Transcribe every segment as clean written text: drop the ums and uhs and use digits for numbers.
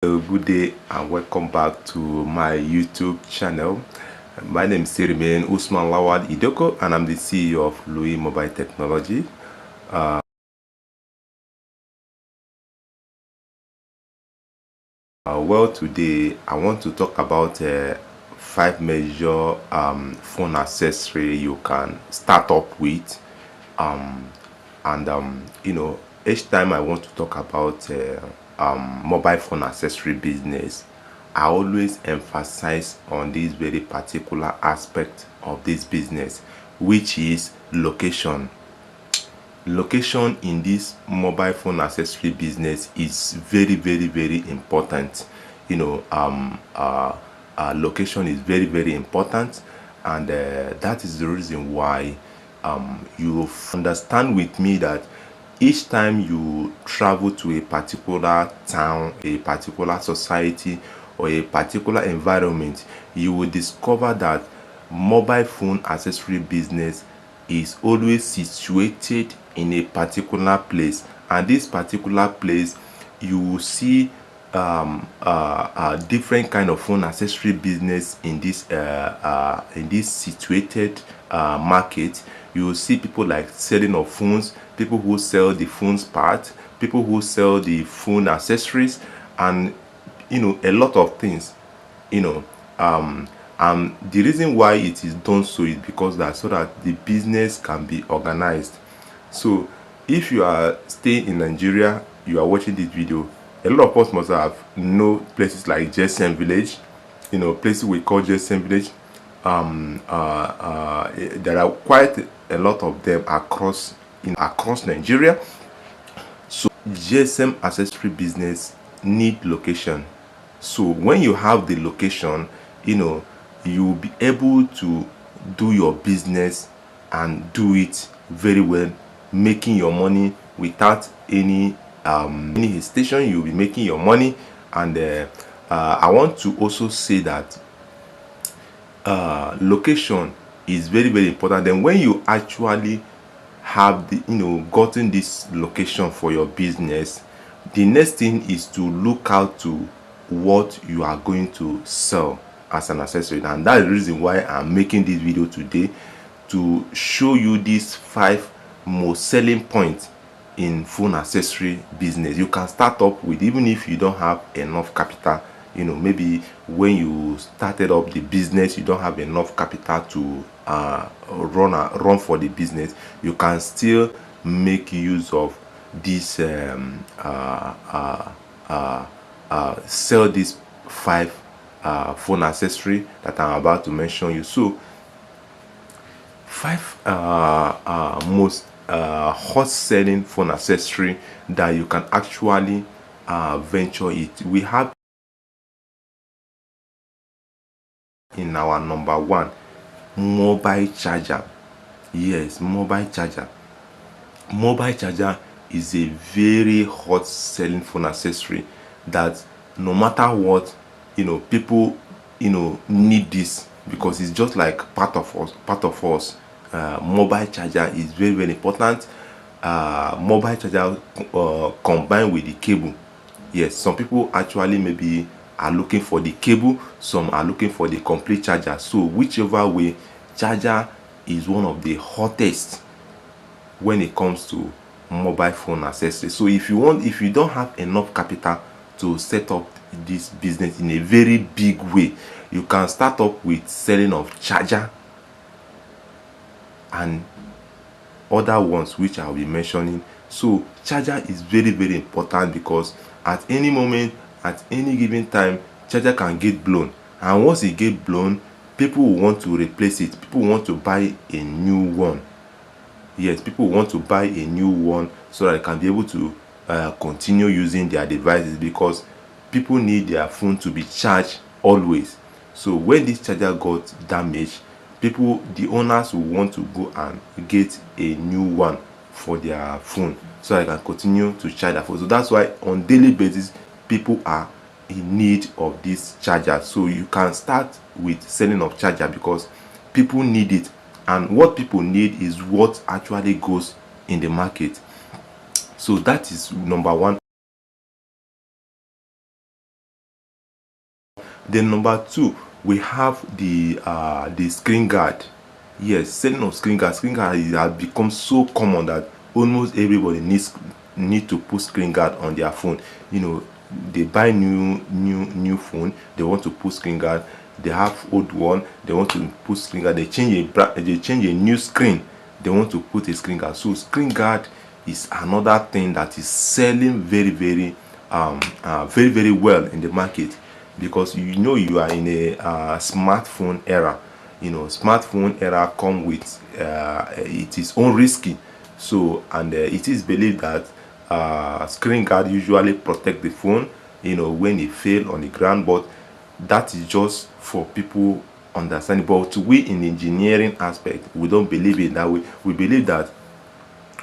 Good day and welcome back to my YouTube channel. My name is remain Usman Lawal Idoko and I'm the CEO of Louis Mobile Technology. Well, today I want to talk about 5 major phone accessory you can start up with. Each time I want to talk about mobile phone accessory business, I always emphasize on this very particular aspect of this business, which is location. Location in this mobile phone accessory business is very important. Location is very important, and that is the reason why you understand with me that each time you travel to a particular town, a particular society, or a particular environment, you will discover that mobile phone accessory business is always situated in a particular place, and this particular place you will see different kind of phone accessory business in this situated market. You will see people like selling of phones, people who sell the phones part, people who sell the phone accessories, and a lot of things. And the reason why it is done so is because that so that the business can be organized. So if you are staying in Nigeria, you are watching this video, a lot of us must have know places like JSM Village, places we call JSM Village. There are quite a lot of them across Nigeria. So GSM accessory business need location. So when you have the location, you will be able to do your business and do it very well, making your money without any hesitation. You'll be making your money. And I want to also say that location is very important. Then when you actually have the gotten this location for your business, the next thing is to look out to what you are going to sell as an accessory. And that's the reason why I'm making this video today, to show you these 5 most selling points in phone accessory business you can start up with, even if you don't have enough capital. Maybe when you started up the business you don't have enough capital to run for the business, you can still make use of this sell these 5 phone accessory that I'm about to mention you. So 5 most hot selling phone accessory that you can actually venture it. We have in our number 1, mobile charger. Yes, mobile charger. Mobile charger is a very hot selling phone accessory that no matter what, people need this, because it's just like part of us. Mobile charger is very important. Mobile charger combined with the cable. Yes, some people actually maybe are looking for the cable, some are looking for the complete charger. So whichever way, charger is one of the hottest when it comes to mobile phone accessories. So if you don't have enough capital to set up this business in a very big way, you can start up with selling of charger and other ones which I'll be mentioning. So charger is very important, because at any moment, at any given time, charger can get blown, and once it get blown, people will want to replace it. People want to buy a new one. Yes, people want to buy a new one so that they can be able to continue using their devices, because people need their phone to be charged always. So when this charger got damaged, the owners will want to go and get a new one for their phone so they can continue to charge their phone. So that's why on daily basis people are in need of this charger. So you can start with selling of charger because people need it, and what people need is what actually goes in the market. So that is number 1. Then number two, we have the screen guard. Yes, selling of screen guard. Screen guard has become so common that almost everybody need to put screen guard on their phone. They buy new phone, they want to put screen guard. They have old one, they want to put screen guard. They change a new screen, they want to put a screen guard. So screen guard is another thing that is selling very well in the market, because you are in a smartphone era. Smartphone era come with it is own risky. So, and it is believed that screen guard usually protect the phone when it fail on the ground, but that is just for people understanding. But we in engineering aspect, we don't believe it that way. We believe that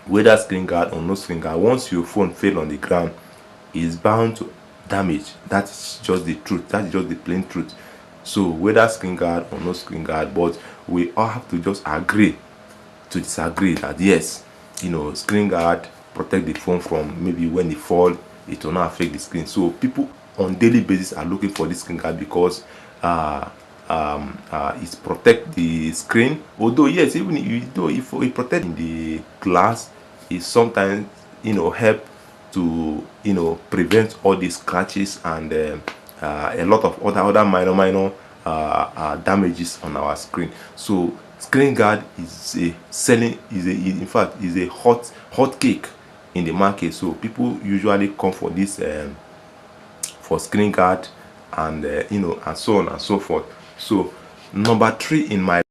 whether screen guard or no screen guard, once your phone fail on the ground, is bound to damage. That is just the truth. That is just the plain truth. So whether screen guard or no screen guard, but we all have to just agree to disagree that yes, screen guard protect the phone from maybe when it fall, it will not affect the screen. So people on daily basis are looking for this screen guard because it protect the screen. Although yes, even if it protect the glass, it sometimes help to prevent all these scratches and a lot of other minor damages on our screen. So screen guard is a selling is a in fact is a hot cake in the market. So people usually come for this for screen guard, and and so on and so forth. So number three in my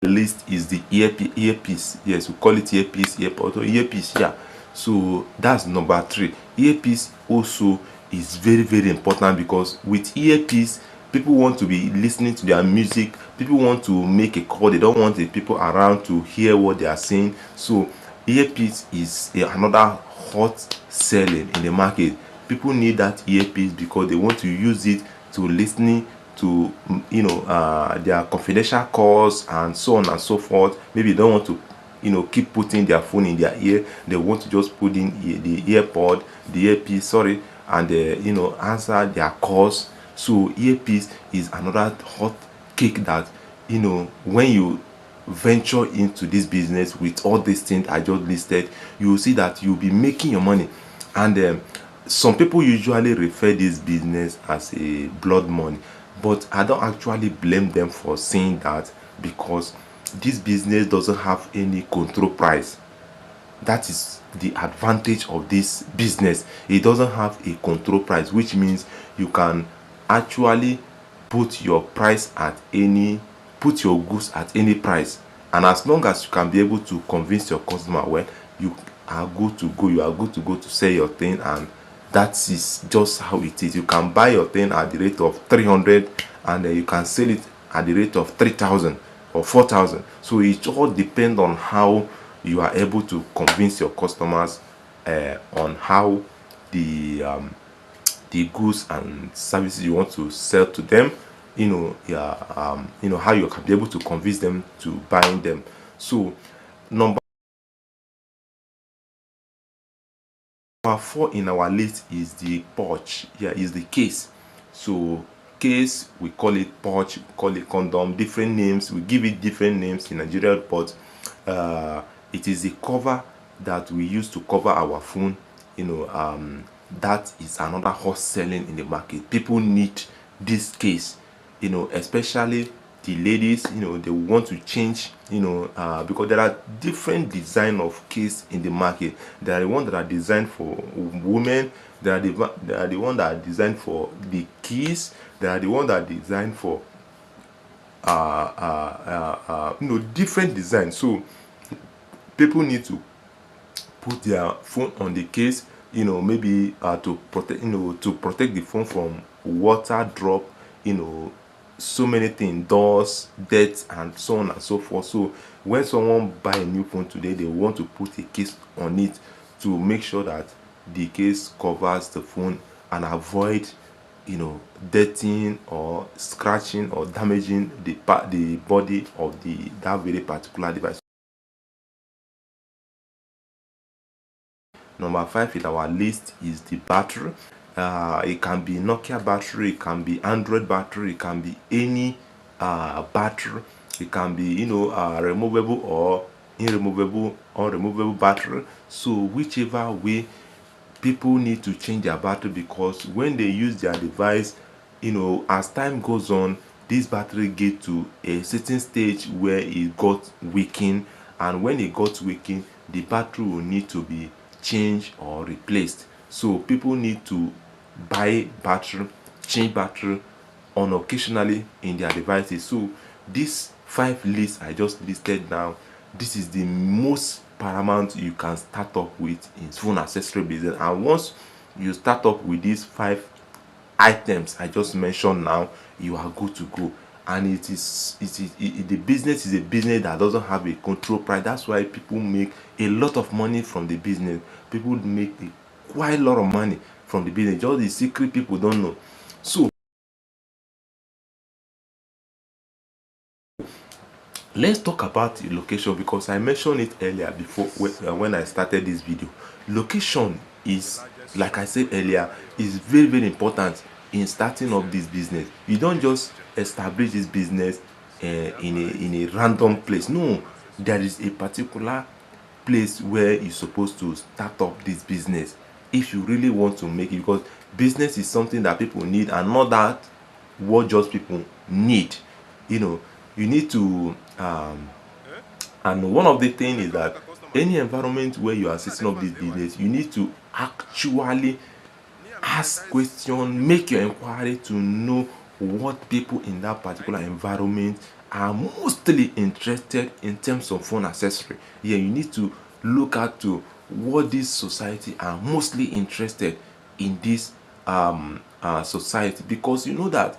list is the earpiece. Yes, we call it earpiece, earpiece. Yeah. So that's number three. Earpiece also is very important, because with earpiece, people want to be listening to their music. People want to make a call. They don't want the people around to hear what they are saying. So earpiece is another hot selling in the market. People need that earpiece because they want to use it to listening to their confidential calls and so on and so forth. Maybe they don't want to keep putting their phone in their ear. They want to just put in the earpod, the earpiece, sorry, and answer their calls. So earpiece is another hot cake that when you venture into this business with all these things I just listed, you will see that you'll be making your money. And some people usually refer this business as a blood money, but I don't actually blame them for saying that, because this business doesn't have any control price. That is the advantage of this business. It doesn't have a control price, which means you can actually put your price at any put your goods at any price, and as long as you can be able to convince your customer, well, you are good to go. You are good to go to sell your thing, and that is just how it is. You can buy your thing at the rate of 300, and you can sell it at the rate of 3,000 or 4,000. So it all depends on how you are able to convince your customers on how the goods and services you want to sell to them. How you can be able to convince them to buying them. So number four in our list is the pouch. Yeah, is the case. So case, we call it pouch, we call it condom, different names, we give it different names in Nigeria, but it is the cover that we use to cover our phone. That is another hot selling in the market. People need this case, especially the ladies. They want to change, because there are different design of case in the market. There are the ones that are designed for women, there are the ones that are designed for the keys, there are the ones that are designed for different designs. So people need to put their phone on the case, maybe to protect the phone from water drop, so many things, dust, dirt, and so on and so forth. So when someone buy a new phone today, they want to put a case on it to make sure that the case covers the phone and avoid dirtying or scratching or damaging the body of that very particular device. Number five in our list is the battery. It can be Nokia battery, it can be Android battery, it can be any battery, it can be, you know, removable or irremovable or removable battery. So whichever way, people need to change their battery, because when they use their device, you know, as time goes on, this battery get to a certain stage where it got weakened, and when it got weakened, the battery will need to be changed or replaced. So people need to buy battery, change battery on occasionally in their devices. So these 5 lists I just listed now, this is the most paramount you can start up with in phone accessory business. And once you start up with these 5 items I just mentioned now, you are good to go. And the business is a business that doesn't have a control price. That's why people make a lot of money from the business. People make quite a lot of money from the business, just the secret people don't know. So let's talk about the location, because I mentioned it earlier before when I started this video. Location is, like I said earlier, is very important in starting up this business. You don't just establish this business in a random place. No, there is a particular place where you're supposed to start up this business if you really want to make it, because business is something that people need, and not that what just people need. You know, you need to and one of the things is that any environment where you are setting up this business, you need to actually ask questions, make your inquiry to know what people in that particular environment are mostly interested in terms of phone accessory. Yeah, you need to look at to what this society are mostly interested in this society, because you know that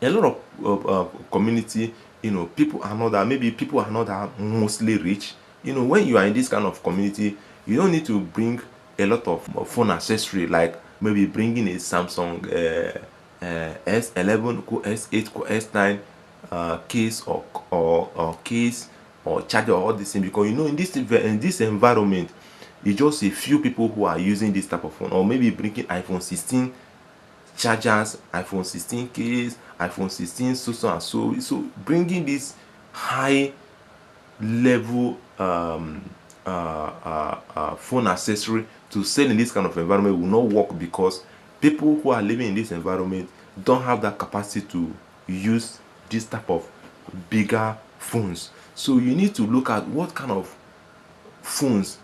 a lot of community, you know, people are not that, maybe people are not that mostly rich. You know, when you are in this kind of community, you don't need to bring a lot of phone accessory, like maybe bringing a Samsung S11 co S8 co S9 case or case or charger or all this thing, because you know in this environment, it's just a few people who are using this type of phone. Or maybe bringing iPhone 16 chargers, iPhone 16 case, iPhone 16 so and so. So bringing this high level phone accessory to sell in this kind of environment will not work, because people who are living in this environment don't have that capacity to use this type of bigger phones. So you need to look at what kind of phones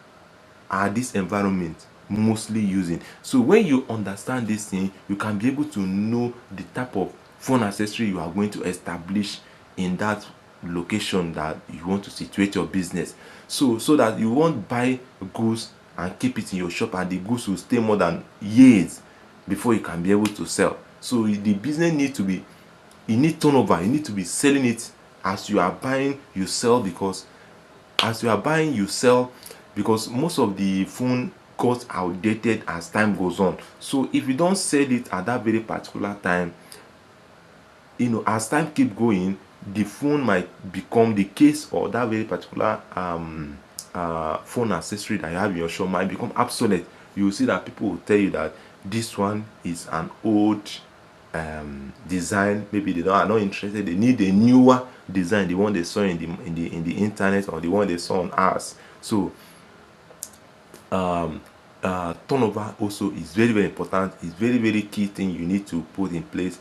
are this environment mostly using. So when you understand this thing, you can be able to know the type of phone accessory you are going to establish in that location that you want to situate your business. So that you won't buy goods and keep it in your shop, and the goods will stay more than years before you can be able to sell. So the business need to be, you need turnover, you need to be selling it as you are buying, you sell, because as you are buying, you sell, because most of the phone got outdated as time goes on. So if you don't sell it at that very particular time, you know, as time keep going, the phone might become, the case or that very particular phone accessory that you have in your shop might become obsolete. You will see that people will tell you that this one is an old design. Maybe they are not interested, they need a newer design, the one they saw in the internet, or the one they saw on us. So turnover also is very important. It's very key thing you need to put in place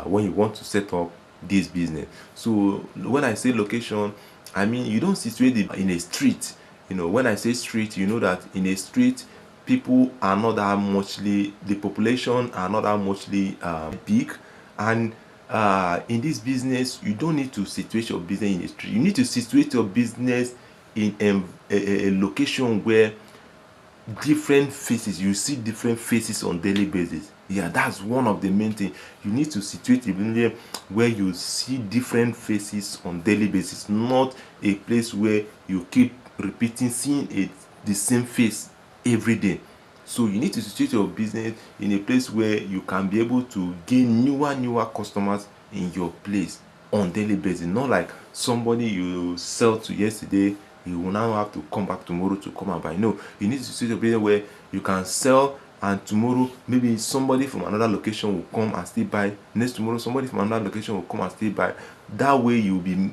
when you want to set up this business. So when I say location, I mean you don't situate it in a street. You know, when I say street, you know that in a street, people are not that muchly, the population are not that muchly big. And in this business, you don't need to situate your business in a street. You need to situate your business in a location where different faces, you see different faces on daily basis. Yeah, that's one of the main things. You need to situate even where you see different faces on daily basis, not a place where you keep repeating seeing the same face every day. So you need to situate your business in a place where you can be able to gain newer customers in your place on daily basis. Not like somebody you sell to yesterday, you will now have to come back tomorrow to come and buy. No, you need to situate your business where you can sell and tomorrow maybe somebody from another location will come and still buy. Next tomorrow somebody from another location will come and still buy. That way you'll be,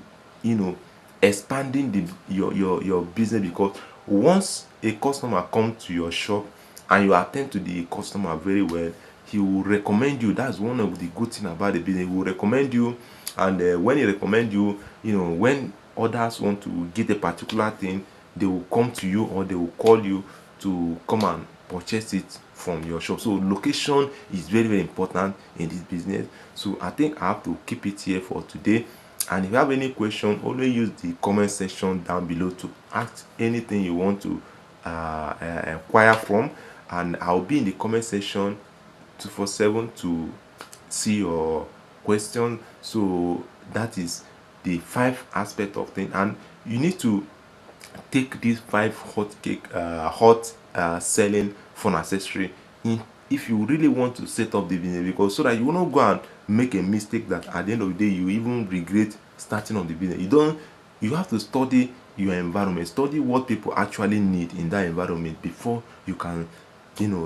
expanding your business, because once a customer come to your shop and you attend to the customer very well, he will recommend you. That's one of the good thing about the business. He will recommend you, and when he recommend you, when others want to get a particular thing, they will come to you or they will call you to come and purchase it from your shop. So location is very, very important in this business. So I think I have to keep it here for today. And if you have any question, always use the comment section down below to ask anything you want to inquire from, and I'll be in the comment section 247 to see your question. So that is the 5 aspect of thing, and you need to take these 5 hot selling phone accessory in if you really want to set up the business, because so that you will not go and make a mistake that at the end of the day you even regret starting on the business. You have to study your environment, study what people actually need in that environment before you can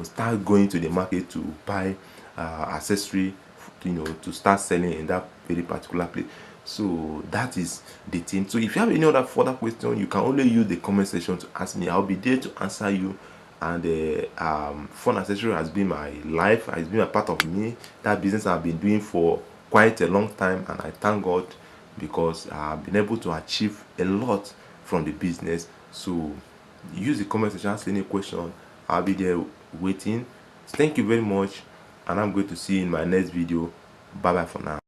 start going to the market to buy accessory, to start selling in that very particular place. So that is the thing. So if you have any other further question, you can only use the comment section to ask me. I'll be there to answer you. And phone accessory has been my life, has been a part of me. That business I've been doing for quite a long time, and I thank God because I've been able to achieve a lot from the business. So use the comment section, ask any question. I'll be there waiting. Thank you very much, and I'm going to see you in my next video. Bye bye for now.